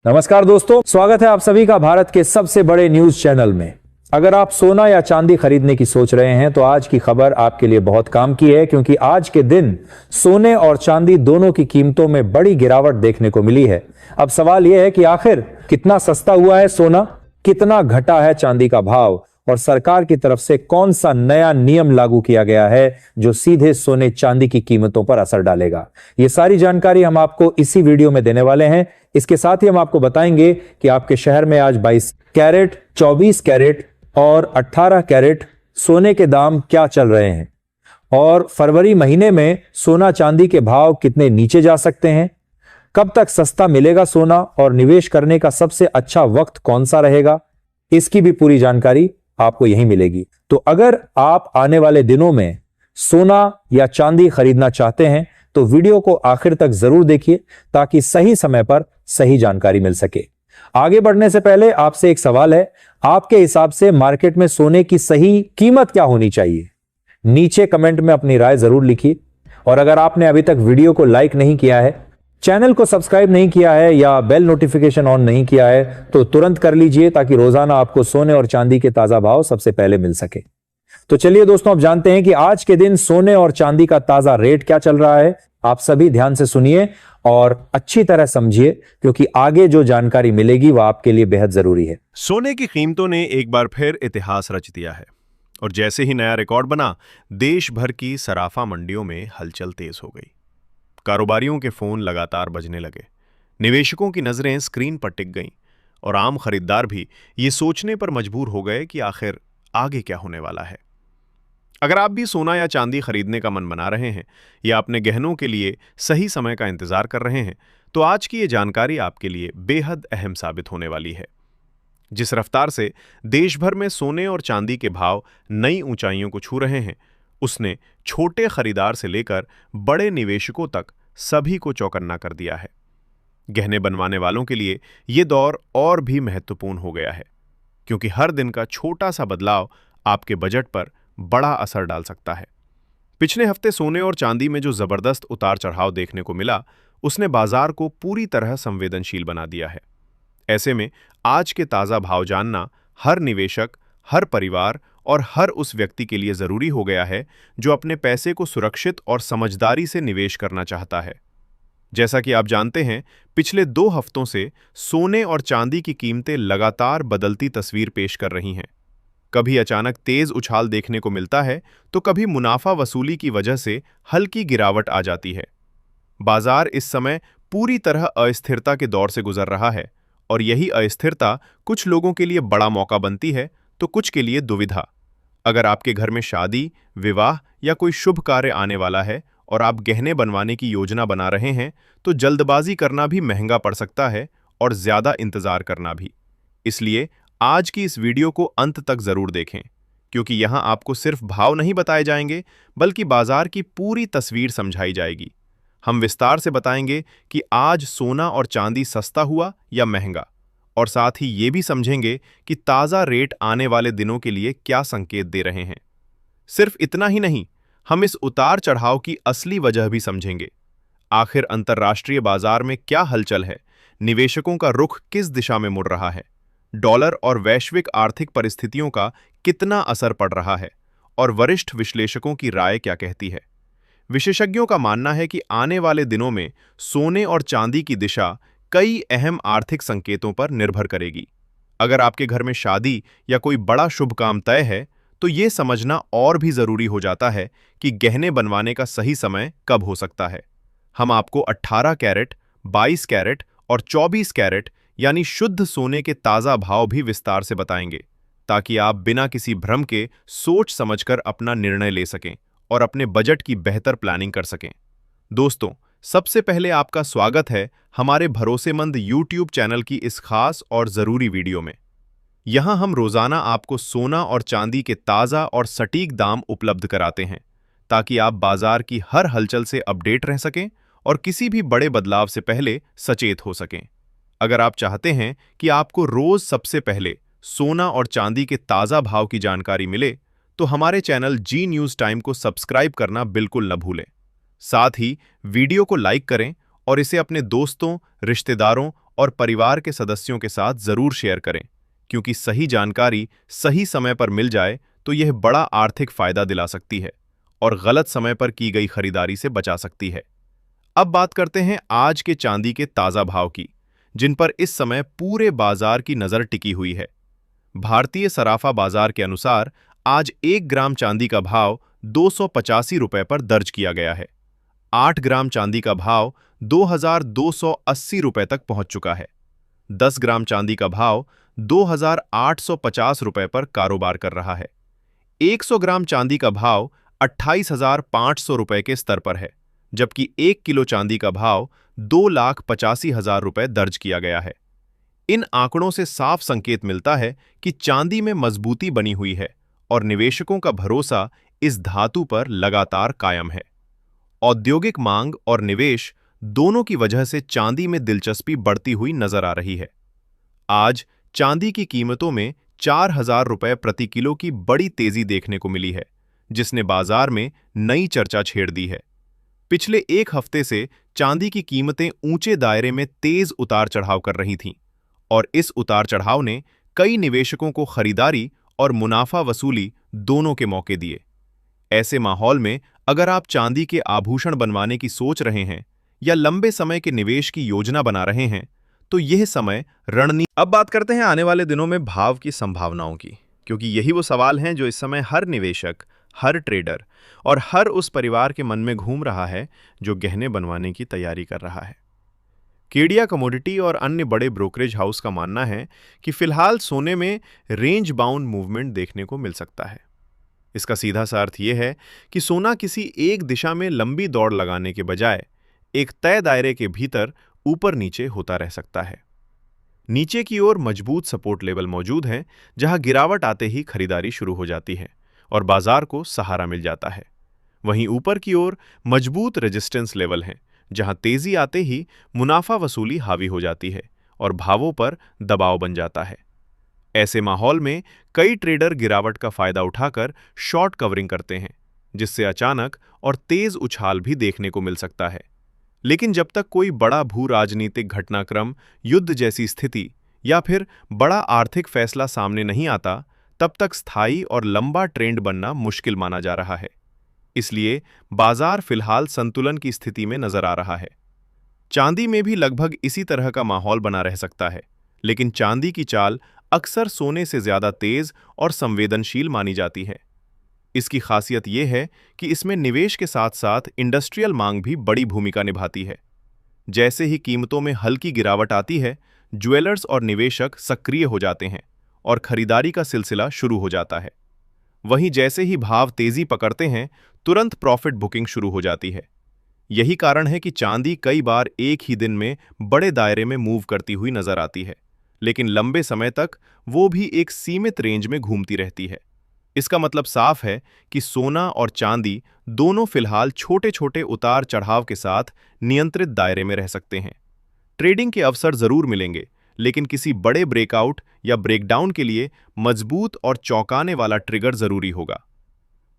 नमस्कार दोस्तों, स्वागत है आप सभी का भारत के सबसे बड़े न्यूज चैनल में। अगर आप सोना या चांदी खरीदने की सोच रहे हैं तो आज की खबर आपके लिए बहुत काम की है, क्योंकि आज के दिन सोने और चांदी दोनों की कीमतों में बड़ी गिरावट देखने को मिली है। अब सवाल यह है कि आखिर कितना सस्ता हुआ है सोना, कितना घटा है चांदी का भाव और सरकार की तरफ से कौन सा नया नियम लागू किया गया है जो सीधे सोने चांदी की कीमतों पर असर डालेगा। ये सारी जानकारी हम आपको इसी वीडियो में देने वाले हैं। इसके साथ ही हम आपको बताएंगे कि आपके शहर में आज 22 कैरेट, 24 कैरेट और 18 कैरेट सोने के दाम क्या चल रहे हैं और फरवरी महीने में सोना चांदी के भाव कितने नीचे जा सकते हैं, कब तक सस्ता मिलेगा सोना और निवेश करने का सबसे अच्छा वक्त कौन सा रहेगा, इसकी भी पूरी जानकारी आपको यहीं मिलेगी। तो अगर आप आने वाले दिनों में सोना या चांदी खरीदना चाहते हैं तो वीडियो को आखिर तक जरूर देखिए ताकि सही समय पर सही जानकारी मिल सके। आगे बढ़ने से पहले आपसे एक सवाल है, आपके हिसाब से मार्केट में सोने की सही कीमत क्या होनी चाहिए? नीचे कमेंट में अपनी राय जरूर लिखिए। और अगर आपने अभी तक वीडियो को लाइक नहीं किया है, चैनल को सब्सक्राइब नहीं किया है या बेल नोटिफिकेशन ऑन नहीं किया है तो तुरंत कर लीजिए ताकि रोजाना आपको सोने और चांदी के ताजा भाव सबसे पहले मिल सके। तो चलिए दोस्तों, अब जानते हैं कि आज के दिन सोने और चांदी का ताजा रेट क्या चल रहा है। आप सभी ध्यान से सुनिए और अच्छी तरह समझिए, क्योंकि आगे जो जानकारी मिलेगी वह आपके लिए बेहद जरूरी है। सोने की कीमतों ने एक बार फिर इतिहास रच दिया है और जैसे ही नया रिकॉर्ड बना, देश भर की सराफा मंडियों में हलचल तेज हो गई। कारोबारियों के फोन लगातार बजने लगे, निवेशकों की नजरें स्क्रीन पर टिक गईं और आम खरीदार भी ये सोचने पर मजबूर हो गए कि आखिर आगे क्या होने वाला है। अगर आप भी सोना या चांदी खरीदने का मन बना रहे हैं या अपने गहनों के लिए सही समय का इंतजार कर रहे हैं तो आज की ये जानकारी आपके लिए बेहद अहम साबित होने वाली है। जिस रफ्तार से देश भर में सोने और चांदी के भाव नई ऊंचाइयों को छू रहे हैं, उसने छोटे खरीदार से लेकर बड़े निवेशकों तक सभी को चौकन्ना कर दिया है। गहने बनवाने वालों के लिए यह दौर और भी महत्वपूर्ण हो गया है, क्योंकि हर दिन का छोटा सा बदलाव आपके बजट पर बड़ा असर डाल सकता है। पिछले हफ्ते सोने और चांदी में जो जबरदस्त उतार चढ़ाव देखने को मिला, उसने बाजार को पूरी तरह संवेदनशील बना दिया है। ऐसे में आज के ताजा भाव जानना हर निवेशक, हर परिवार और हर उस व्यक्ति के लिए जरूरी हो गया है जो अपने पैसे को सुरक्षित और समझदारी से निवेश करना चाहता है। जैसा कि आप जानते हैं, पिछले 2 हफ्तों से सोने और चांदी की कीमतें लगातार बदलती तस्वीर पेश कर रही हैं। कभी अचानक तेज उछाल देखने को मिलता है तो कभी मुनाफा वसूली की वजह से हल्की गिरावट आ जाती है। बाजार इस समय पूरी तरह अस्थिरता के दौर से गुजर रहा है और यही अस्थिरता कुछ लोगों के लिए बड़ा मौका बनती है तो कुछ के लिए दुविधा। अगर आपके घर में शादी, विवाह या कोई शुभ कार्य आने वाला है और आप गहने बनवाने की योजना बना रहे हैं तो जल्दबाजी करना भी महंगा पड़ सकता है और ज्यादा इंतजार करना भी। इसलिए आज की इस वीडियो को अंत तक जरूर देखें, क्योंकि यहां आपको सिर्फ भाव नहीं बताए जाएंगे बल्कि बाजार की पूरी तस्वीर समझाई जाएगी। हम विस्तार से बताएंगे कि आज सोना और चांदी सस्ता हुआ या महंगा, और साथ ही ये भी समझेंगे कि ताजा रेट आने वाले दिनों के लिए क्या संकेत दे रहे हैं। सिर्फ इतना ही नहीं, हम इस उतार चढ़ाव की असली वजह भी समझेंगे। आखिर अंतर्राष्ट्रीय बाजार में क्या हलचल है, निवेशकों का रुख किस दिशा में मुड़ रहा है, डॉलर और वैश्विक आर्थिक परिस्थितियों का कितना असर पड़ रहा है और वरिष्ठ विश्लेषकों की राय क्या कहती है। विशेषज्ञों का मानना है कि आने वाले दिनों में सोने और चांदी की दिशा कई अहम आर्थिक संकेतों पर निर्भर करेगी। अगर आपके घर में शादी या कोई बड़ा शुभ काम तय है तो ये समझना और भी जरूरी हो जाता है कि गहने बनवाने का सही समय कब हो सकता है। हम आपको 18 कैरेट, 22 कैरेट और 24 कैरेट यानी शुद्ध सोने के ताजा भाव भी विस्तार से बताएंगे, ताकि आप बिना किसी भ्रम के सोच समझकर अपना निर्णय ले सकें और अपने बजट की बेहतर प्लानिंग कर सकें। दोस्तों, सबसे पहले आपका स्वागत है हमारे भरोसेमंद YouTube चैनल की इस खास और जरूरी वीडियो में। यहां हम रोजाना आपको सोना और चांदी के ताजा और सटीक दाम उपलब्ध कराते हैं, ताकि आप बाजार की हर हलचल से अपडेट रह सकें और किसी भी बड़े बदलाव से पहले सचेत हो सकें। अगर आप चाहते हैं कि आपको रोज सबसे पहले सोना और चांदी के ताजा भाव की जानकारी मिले, तो हमारे चैनल जी न्यूज टाइम को सब्सक्राइब करना बिल्कुल न भूलें। साथ ही वीडियो को लाइक करें और इसे अपने दोस्तों, रिश्तेदारों और परिवार के सदस्यों के साथ जरूर शेयर करें, क्योंकि सही जानकारी सही समय पर मिल जाए तो यह बड़ा आर्थिक फायदा दिला सकती है और गलत समय पर की गई खरीदारी से बचा सकती है। अब बात करते हैं आज के चांदी के ताजा भाव की, जिन पर इस समय पूरे बाजार की नजर टिकी हुई है। भारतीय सराफा बाजार के अनुसार आज 1 ग्राम चांदी का भाव 285 रुपए पर दर्ज किया गया है। 8 ग्राम चांदी का भाव 2280 रुपए तक पहुंच चुका है। 10 ग्राम चांदी का भाव 2850 रुपए पर कारोबार कर रहा है। 100 ग्राम चांदी का भाव 28,500 रुपए के स्तर पर है, जबकि 1 किलो चांदी का भाव 2,85,000 रुपए दर्ज किया गया है। इन आंकड़ों से साफ संकेत मिलता है कि चांदी में मजबूती बनी हुई है और निवेशकों का भरोसा इस धातु पर लगातार कायम है। औद्योगिक मांग और निवेश दोनों की वजह से चांदी में दिलचस्पी बढ़ती हुई नजर आ रही है। आज चांदी की कीमतों में 4,000 रुपए प्रति किलो की बड़ी तेजी देखने को मिली है, जिसने बाजार में नई चर्चा छेड़ दी है। पिछले एक हफ्ते से चांदी की कीमतें ऊंचे दायरे में तेज उतार चढ़ाव कर रही थीं, और इस उतार चढ़ाव ने कई निवेशकों को खरीदारी और मुनाफा वसूली दोनों के मौके दिए। ऐसे माहौल में अगर आप चांदी के आभूषण बनवाने की सोच रहे हैं या लंबे समय के निवेश की योजना बना रहे हैं, तो यह समय रणनीति। अब बात करते हैं आने वाले दिनों में भाव की संभावनाओं की, क्योंकि यही वो सवाल हैं जो इस समय हर निवेशक, हर ट्रेडर और हर उस परिवार के मन में घूम रहा है जो गहने बनवाने की तैयारी कर रहा है। केडिया कमोडिटी और अन्य बड़े ब्रोकरेज हाउस का मानना है कि फिलहाल सोने में रेंज बाउंड मूवमेंट देखने को मिल सकता है। इसका सीधा सा अर्थ यह है कि सोना किसी एक दिशा में लंबी दौड़ लगाने के बजाय एक तय दायरे के भीतर ऊपर नीचे होता रह सकता है। नीचे की ओर मजबूत सपोर्ट लेवल मौजूद हैं, जहां गिरावट आते ही खरीदारी शुरू हो जाती है और बाजार को सहारा मिल जाता है। वहीं ऊपर की ओर मजबूत रेजिस्टेंस लेवल हैं, जहां तेजी आते ही मुनाफा वसूली हावी हो जाती है और भावों पर दबाव बन जाता है। ऐसे माहौल में कई ट्रेडर गिरावट का फायदा उठाकर शॉर्ट कवरिंग करते हैं, जिससे अचानक और तेज उछाल भी देखने को मिल सकता है। लेकिन जब तक कोई बड़ा भू राजनीतिक घटनाक्रम, युद्ध जैसी स्थिति या फिर बड़ा आर्थिक फैसला सामने नहीं आता, तब तक स्थायी और लंबा ट्रेंड बनना मुश्किल माना जा रहा है। इसलिए बाजार फिलहाल संतुलन की स्थिति में नजर आ रहा है। चांदी में भी लगभग इसी तरह का माहौल बना रह सकता है, लेकिन चांदी की चाल अक्सर सोने से ज्यादा तेज और संवेदनशील मानी जाती है। इसकी खासियत यह है कि इसमें निवेश के साथ साथ इंडस्ट्रियल मांग भी बड़ी भूमिका निभाती है। जैसे ही कीमतों में हल्की गिरावट आती है, ज्वेलर्स और निवेशक सक्रिय हो जाते हैं और खरीदारी का सिलसिला शुरू हो जाता है। वहीं जैसे ही भाव तेजी पकड़ते हैं, तुरंत प्रॉफिट बुकिंग शुरू हो जाती है। यही कारण है कि चांदी कई बार एक ही दिन में बड़े दायरे में मूव करती हुई नजर आती है, लेकिन लंबे समय तक वो भी एक सीमित रेंज में घूमती रहती है। इसका मतलब साफ है कि सोना और चांदी दोनों फिलहाल छोटे छोटे उतार चढ़ाव के साथ नियंत्रित दायरे में रह सकते हैं। ट्रेडिंग के अवसर जरूर मिलेंगे, लेकिन किसी बड़े ब्रेकआउट या ब्रेकडाउन के लिए मजबूत और चौंकाने वाला ट्रिगर जरूरी होगा।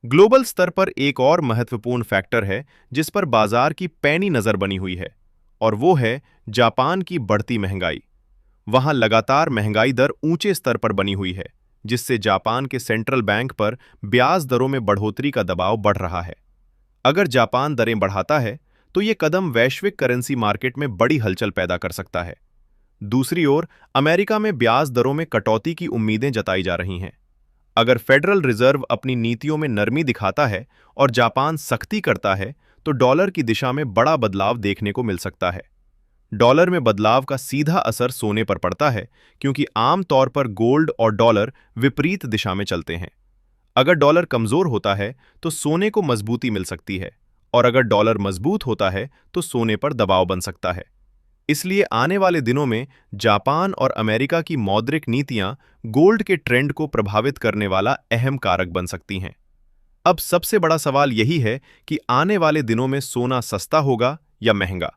ग्लोबल स्तर पर एक और महत्वपूर्ण फैक्टर है जिस पर बाजार की पैनी नजर बनी हुई है, और वो है जापान की बढ़ती महंगाई। वहां लगातार महंगाई दर ऊंचे स्तर पर बनी हुई है, जिससे जापान के सेंट्रल बैंक पर ब्याज दरों में बढ़ोतरी का दबाव बढ़ रहा है। अगर जापान दरें बढ़ाता है तो ये कदम वैश्विक करेंसी मार्केट में बड़ी हलचल पैदा कर सकता है। दूसरी ओर अमेरिका में ब्याज दरों में कटौती की उम्मीदें जताई जा रही हैं। अगर फेडरल रिजर्व अपनी नीतियों में नरमी दिखाता है और जापान सख्ती करता है, तो डॉलर की दिशा में बड़ा बदलाव देखने को मिल सकता है। डॉलर में बदलाव का सीधा असर सोने पर पड़ता है, क्योंकि आम तौर पर गोल्ड और डॉलर विपरीत दिशा में चलते हैं। अगर डॉलर कमजोर होता है तो सोने को मजबूती मिल सकती है, और अगर डॉलर मजबूत होता है तो सोने पर दबाव बन सकता है। इसलिए आने वाले दिनों में जापान और अमेरिका की मौद्रिक नीतियां गोल्ड के ट्रेंड को प्रभावित करने वाला अहम कारक बन सकती हैं। अब सबसे बड़ा सवाल यही है कि आने वाले दिनों में सोना सस्ता होगा या महंगा।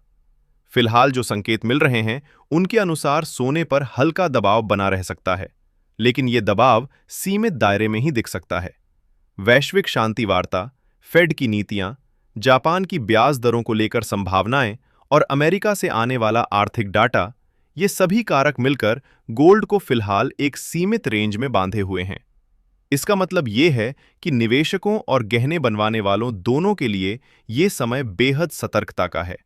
फिलहाल जो संकेत मिल रहे हैं उनके अनुसार सोने पर हल्का दबाव बना रह सकता है, लेकिन यह दबाव सीमित दायरे में ही दिख सकता है। वैश्विक शांति वार्ता, फेड की नीतियां, जापान की ब्याज दरों को लेकर संभावनाएं और अमेरिका से आने वाला आर्थिक डाटा, ये सभी कारक मिलकर गोल्ड को फिलहाल एक सीमित रेंज में बांधे हुए हैं। इसका मतलब ये है कि निवेशकों और गहने बनवाने वालों दोनों के लिए ये समय बेहद सतर्कता का है।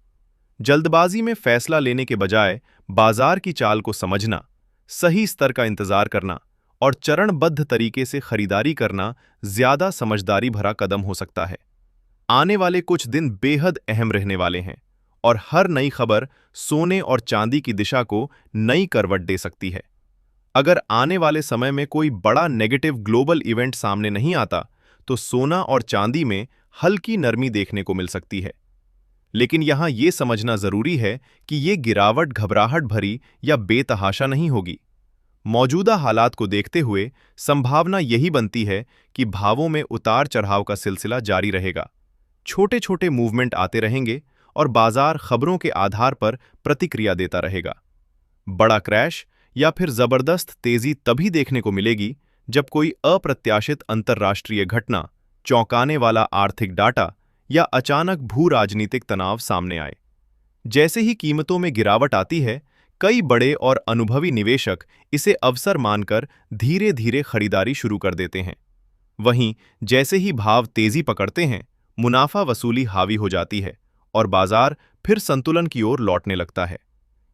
जल्दबाजी में फैसला लेने के बजाय बाजार की चाल को समझना, सही स्तर का इंतजार करना और चरणबद्ध तरीके से खरीदारी करना ज्यादा समझदारी भरा कदम हो सकता है। आने वाले कुछ दिन बेहद अहम रहने वाले हैं और हर नई खबर सोने और चांदी की दिशा को नई करवट दे सकती है। अगर आने वाले समय में कोई बड़ा नेगेटिव ग्लोबल इवेंट सामने नहीं आता, तो सोना और चांदी में हल्की नरमी देखने को मिल सकती है। लेकिन यहां यह समझना जरूरी है कि यह गिरावट घबराहट भरी या बेतहाशा नहीं होगी। मौजूदा हालात को देखते हुए संभावना यही बनती है कि भावों में उतार चढ़ाव का सिलसिला जारी रहेगा। छोटे छोटे मूवमेंट आते रहेंगे और बाजार खबरों के आधार पर प्रतिक्रिया देता रहेगा। बड़ा क्रैश या फिर जबरदस्त तेजी तभी देखने को मिलेगी जब कोई अप्रत्याशित अंतर्राष्ट्रीय घटना, चौंकाने वाला आर्थिक डाटा या अचानक भू राजनीतिक तनाव सामने आए। जैसे ही कीमतों में गिरावट आती है, कई बड़े और अनुभवी निवेशक इसे अवसर मानकर धीरे धीरे खरीदारी शुरू कर देते हैं। वहीं जैसे ही भाव तेजी पकड़ते हैं, मुनाफा वसूली हावी हो जाती है और बाजार फिर संतुलन की ओर लौटने लगता है।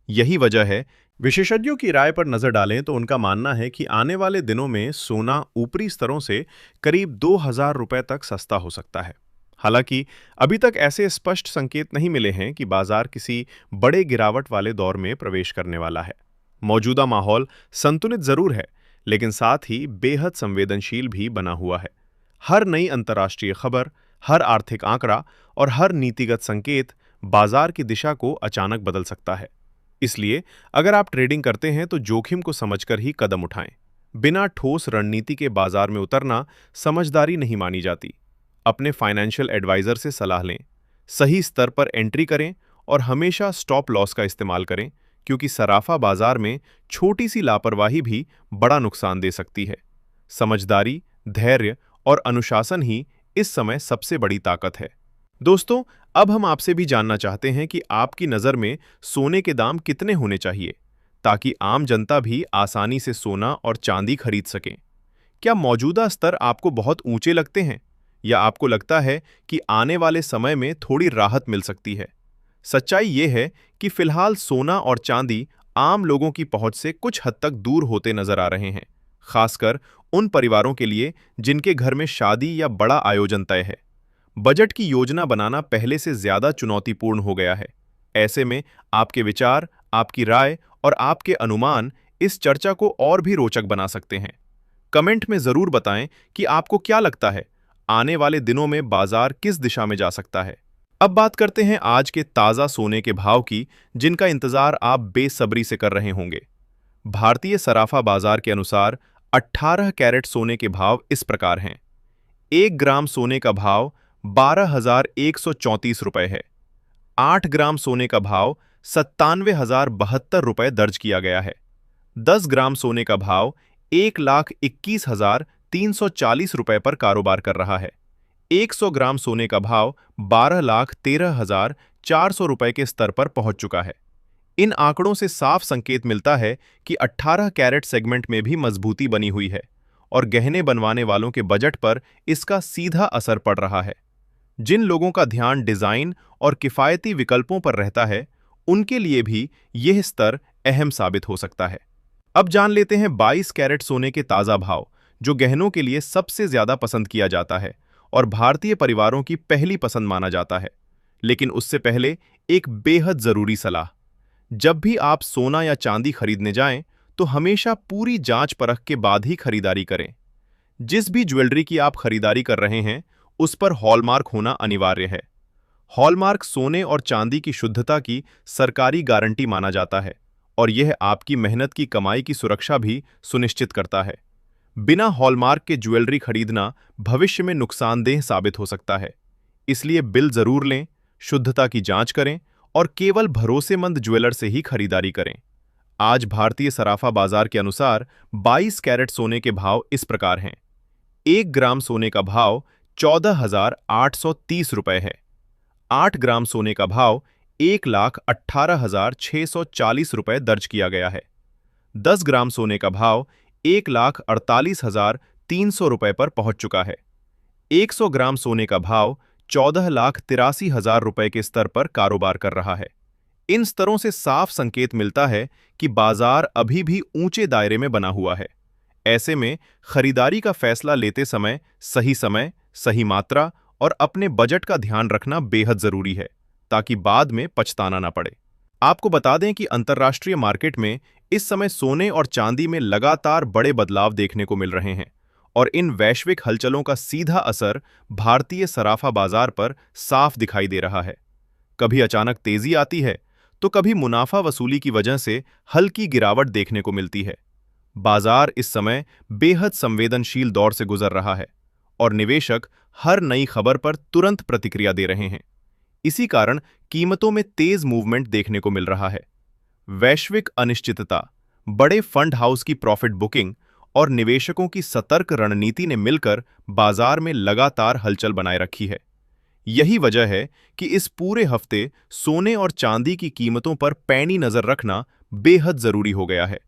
यही वजह है, विशेषज्ञों की राय पर नजर डालें तो उनका मानना है कि आने वाले दिनों में सोना ऊपरी स्तरों से करीब 2000 रुपए तक सस्ता हो सकता है। हालांकि अभी तक ऐसे स्पष्ट संकेत नहीं मिले हैं कि बाजार किसी बड़े गिरावट वाले दौर में प्रवेश करने वाला है। मौजूदा माहौल संतुलित जरूर है, लेकिन साथ ही बेहद संवेदनशील भी बना हुआ है। हर नई अंतर्राष्ट्रीय खबर, हर आर्थिक आंकड़ा और हर नीतिगत संकेत बाजार की दिशा को अचानक बदल सकता है। इसलिए अगर आप ट्रेडिंग करते हैं तो जोखिम को समझकर ही कदम उठाएं। बिना ठोस रणनीति के बाजार में उतरना समझदारी नहीं मानी जाती। अपने फाइनेंशियल एडवाइजर से सलाह लें, सही स्तर पर एंट्री करें और हमेशा स्टॉप लॉस का इस्तेमाल करें, क्योंकि सराफा बाजार में छोटी सी लापरवाही भी बड़ा नुकसान दे सकती है। समझदारी, धैर्य और अनुशासन ही इस समय सबसे बड़ी ताकत है। दोस्तों, अब हम आपसे भी जानना चाहते हैं कि आपकी नज़र में सोने के दाम कितने होने चाहिए ताकि आम जनता भी आसानी से सोना और चांदी खरीद सकें। क्या मौजूदा स्तर आपको बहुत ऊंचे लगते हैं या आपको लगता है कि आने वाले समय में थोड़ी राहत मिल सकती है? सच्चाई ये है कि फिलहाल सोना और चांदी आम लोगों की पहुंच से कुछ हद तक दूर होते नजर आ रहे हैं, खासकर उन परिवारों के लिए जिनके घर में शादी या बड़ा आयोजन तय है। बजट की योजना बनाना पहले से ज्यादा चुनौतीपूर्ण हो गया है। ऐसे में आपके विचार, आपकी राय और आपके अनुमान इस चर्चा को और भी रोचक बना सकते हैं। कमेंट में जरूर बताएं कि आपको क्या लगता है, आने वाले दिनों में बाजार किस दिशा में जा सकता है। अब बात करते हैं आज के ताजा सोने के भाव की, जिनका इंतजार आप बेसब्री से कर रहे होंगे। भारतीय सराफा बाजार के अनुसार 18 कैरेट सोने के भाव इस प्रकार हैं। 1 ग्राम सोने का भाव 12,134 रुपए है। 8 ग्राम सोने का भाव 97,072 रुपए दर्ज किया गया है। 10 ग्राम सोने का भाव 1,21,340 रुपए पर कारोबार कर रहा है। 100 ग्राम सोने का भाव 12,13,400 रुपए के स्तर पर पहुंच चुका है। इन आंकड़ों से साफ संकेत मिलता है कि 18 कैरेट सेगमेंट में भी मजबूती बनी हुई है और गहने बनवाने वालों के बजट पर इसका सीधा असर पड़ रहा है। जिन लोगों का ध्यान डिजाइन और किफायती विकल्पों पर रहता है, उनके लिए भी यह स्तर अहम साबित हो सकता है। अब जान लेते हैं 22 कैरेट सोने के ताजा भाव, जो गहनों के लिए सबसे ज्यादा पसंद किया जाता है और भारतीय परिवारों की पहली पसंद माना जाता है। लेकिन उससे पहले एक बेहद जरूरी सलाह। जब भी आप सोना या चांदी खरीदने जाएं, तो हमेशा पूरी जांच परख के बाद ही खरीदारी करें। जिस भी ज्वेलरी की आप खरीदारी कर रहे हैं, उस पर हॉलमार्क होना अनिवार्य है। हॉलमार्क सोने और चांदी की शुद्धता की सरकारी गारंटी माना जाता है और यह आपकी मेहनत की कमाई की सुरक्षा भी सुनिश्चित करता है। बिना हॉलमार्क के ज्वेलरी खरीदना भविष्य में नुकसानदेह साबित हो सकता है। इसलिए बिल जरूर लें, शुद्धता की जांच करें और केवल भरोसेमंद ज्वेलर से ही खरीदारी करें। आज भारतीय सराफा बाजार के अनुसार 22 कैरेट सोने के भाव इस प्रकार हैं। 1 ग्राम सोने का भाव 14,830 रुपए है। 8 ग्राम सोने का भाव 1,18,640 रुपए दर्ज किया गया है। 10 ग्राम सोने का भाव 1,48,300 रुपए पर पहुंच चुका है। 100 ग्राम सोने का भाव 14,83,000 रुपए के स्तर पर कारोबार कर रहा है। इन स्तरों से साफ संकेत मिलता है कि बाजार अभी भी ऊंचे दायरे में बना हुआ है। ऐसे में खरीदारी का फैसला लेते समय, सही मात्रा और अपने बजट का ध्यान रखना बेहद जरूरी है, ताकि बाद में पछताना ना पड़े। आपको बता दें कि अंतर्राष्ट्रीय मार्केट में इस समय सोने और चांदी में लगातार बड़े बदलाव देखने को मिल रहे हैं और इन वैश्विक हलचलों का सीधा असर भारतीय सराफा बाजार पर साफ दिखाई दे रहा है। कभी अचानक तेजी आती है तो कभी मुनाफा वसूली की वजह से हल्की गिरावट देखने को मिलती है। बाजार इस समय बेहद संवेदनशील दौर से गुजर रहा है और निवेशक हर नई खबर पर तुरंत प्रतिक्रिया दे रहे हैं। इसी कारण कीमतों में तेज मूवमेंट देखने को मिल रहा है। वैश्विक अनिश्चितता, बड़े फंड हाउस की प्रॉफिट बुकिंग और निवेशकों की सतर्क रणनीति ने मिलकर बाजार में लगातार हलचल बनाए रखी है। यही वजह है कि इस पूरे हफ्ते सोने और चांदी की कीमतों पर पैनी नजर रखना बेहद जरूरी हो गया है,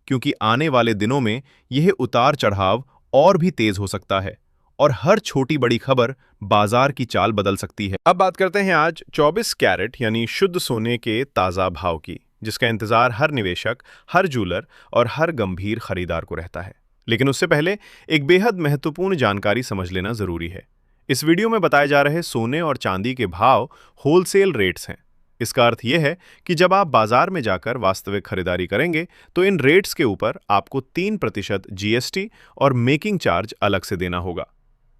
क्योंकि आने वाले दिनों में यह उतार चढ़ाव और भी तेज हो सकता है और हर छोटी बड़ी खबर बाजार की चाल बदल सकती है। अब बात करते हैं आज 24 कैरेट यानी शुद्ध सोने के ताजा भाव की, जिसका इंतजार हर निवेशक, हर जूलर और हर गंभीर खरीदार को रहता है। लेकिन उससे पहले एक बेहद महत्वपूर्ण जानकारी समझ लेना जरूरी है। इस वीडियो में बताए जा रहे सोने और चांदी के भाव होलसेल रेट्स हैं। इसका अर्थ यह है कि जब आप बाजार में जाकर वास्तविक खरीदारी करेंगे तो इन रेट्स के ऊपर आपको 3% जीएसटी और मेकिंग चार्ज अलग से देना होगा।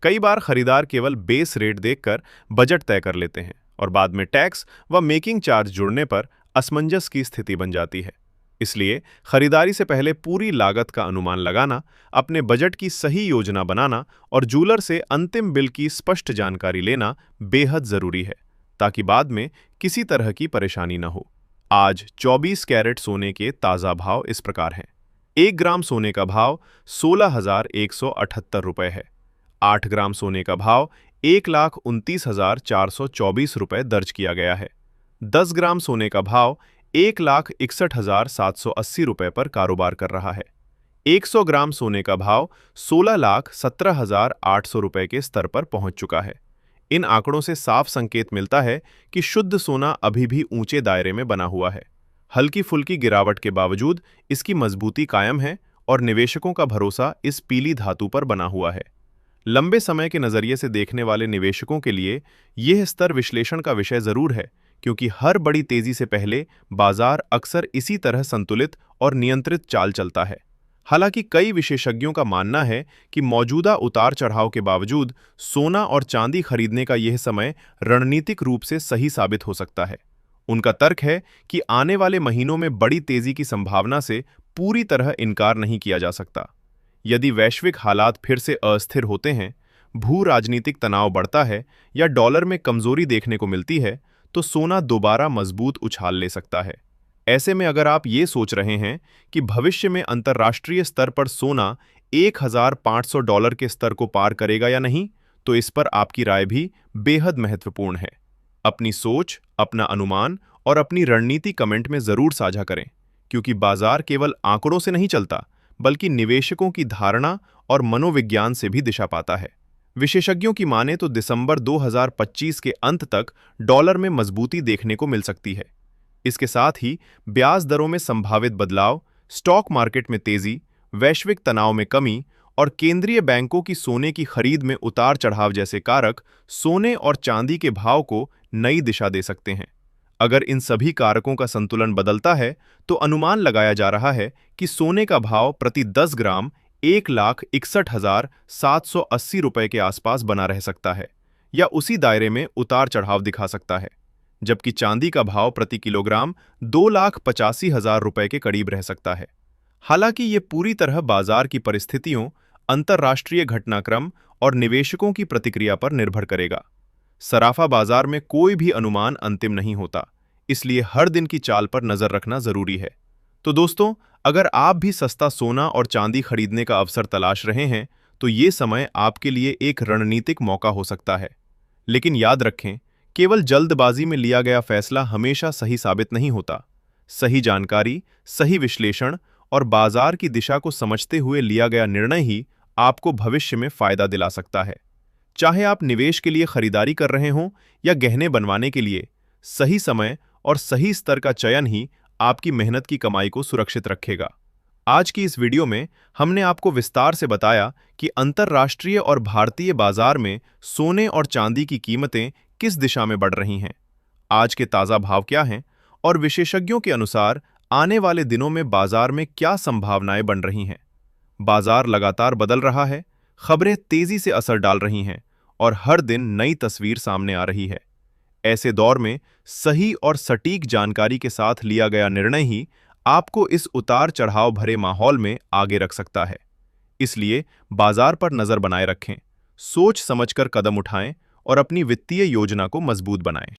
कई बार खरीदार केवल बेस रेट देखकर बजट तय कर लेते हैं और बाद में टैक्स व मेकिंग चार्ज जुड़ने पर असमंजस की स्थिति बन जाती है। इसलिए खरीदारी से पहले पूरी लागत का अनुमान लगाना, अपने बजट की सही योजना बनाना और जूलर से अंतिम बिल की स्पष्ट जानकारी लेना बेहद जरूरी है, ताकि बाद में किसी तरह की परेशानी न हो। आज 24 कैरेट सोने के ताज़ा भाव इस प्रकार हैं। 1 ग्राम सोने का भाव 16,178 रुपए है। 8 ग्राम सोने का भाव 1,29,424 रुपए दर्ज किया गया है। 10 ग्राम सोने का भाव 1,61,780 रुपए पर कारोबार कर रहा है। 100 ग्राम सोने का भाव 16,17,800 रुपए के स्तर पर पहुंच चुका है। इन आंकड़ों से साफ संकेत मिलता है कि शुद्ध सोना अभी भी ऊंचे दायरे में बना हुआ है। हल्की फुल्की गिरावट के बावजूद इसकी मजबूती कायम है और निवेशकों का भरोसा इस पीली धातु पर बना हुआ है। लंबे समय के नजरिए से देखने वाले निवेशकों के लिए यह स्तर विश्लेषण का विषय जरूर है, क्योंकि हर बड़ी तेजी से पहले बाजार अक्सर इसी तरह संतुलित और नियंत्रित चाल चलता है। हालांकि कई विशेषज्ञों का मानना है कि मौजूदा उतार चढ़ाव के बावजूद सोना और चांदी खरीदने का यह समय रणनीतिक रूप से सही साबित हो सकता है। उनका तर्क है कि आने वाले महीनों में बड़ी तेजी की संभावना से पूरी तरह इनकार नहीं किया जा सकता। यदि वैश्विक हालात फिर से अस्थिर होते हैं, भू राजनीतिक तनाव बढ़ता है या डॉलर में कमजोरी देखने को मिलती है, तो सोना दोबारा मजबूत उछाल ले सकता है। ऐसे में अगर आप ये सोच रहे हैं कि भविष्य में अंतर्राष्ट्रीय स्तर पर सोना $1,500 के स्तर को पार करेगा या नहीं, तो इस पर आपकी राय भी बेहद महत्वपूर्ण है। अपनी सोच, अपना अनुमान और अपनी रणनीति कमेंट में जरूर साझा करें, क्योंकि बाजार केवल आंकड़ों से नहीं चलता, बल्कि निवेशकों की धारणा और मनोविज्ञान से भी दिशा पाता है। विशेषज्ञों की माने तो दिसंबर 2025 के अंत तक डॉलर में मजबूती देखने को मिल सकती है। इसके साथ ही ब्याज दरों में संभावित बदलाव, स्टॉक मार्केट में तेजी, वैश्विक तनाव में कमी और केंद्रीय बैंकों की सोने की खरीद में उतार चढ़ाव जैसे कारक सोने और चांदी के भाव को नई दिशा दे सकते हैं। अगर इन सभी कारकों का संतुलन बदलता है, तो अनुमान लगाया जा रहा है कि सोने का भाव प्रति 10 ग्राम 1,61,780 रुपए के आसपास बना रह सकता है या उसी दायरे में उतार चढ़ाव दिखा सकता है, जबकि चांदी का भाव प्रति किलोग्राम 2,85,000 रुपए के करीब रह सकता है। हालांकि ये पूरी तरह बाजार की परिस्थितियों, अंतर्राष्ट्रीय घटनाक्रम और निवेशकों की प्रतिक्रिया पर निर्भर करेगा। सराफा बाजार में कोई भी अनुमान अंतिम नहीं होता, इसलिए हर दिन की चाल पर नजर रखना जरूरी है। तो दोस्तों, अगर आप भी सस्ता सोना और चांदी खरीदने का अवसर तलाश रहे हैं, तो ये समय आपके लिए एक रणनीतिक मौका हो सकता है। लेकिन याद रखें केवल जल्दबाजी में लिया गया फैसला हमेशा सही साबित नहीं होता। सही जानकारी, सही विश्लेषण और बाजार की दिशा को समझते हुए लिया गया निर्णय ही आपको भविष्य में फायदा दिला सकता है। चाहे आप निवेश के लिए खरीदारी कर रहे हों या गहने बनवाने के लिए, सही समय और सही स्तर का चयन ही आपकी मेहनत की कमाई को सुरक्षित रखेगा। आज की इस वीडियो में हमने आपको विस्तार से बताया कि अंतर्राष्ट्रीय और भारतीय बाजार में सोने और चांदी की कीमतें किस दिशा में बढ़ रही हैं, आज के ताज़ा भाव क्या हैं और विशेषज्ञों के अनुसार आने वाले दिनों में बाजार में क्या संभावनाएं बन रही हैं। बाजार लगातार बदल रहा है, खबरें तेजी से असर डाल रही हैं और हर दिन नई तस्वीर सामने आ रही है। ऐसे दौर में सही और सटीक जानकारी के साथ लिया गया निर्णय ही आपको इस उतार चढ़ाव भरे माहौल में आगे रख सकता है। इसलिए बाजार पर नजर बनाए रखें, सोच समझकर कदम उठाएं और अपनी वित्तीय योजना को मजबूत बनाएं।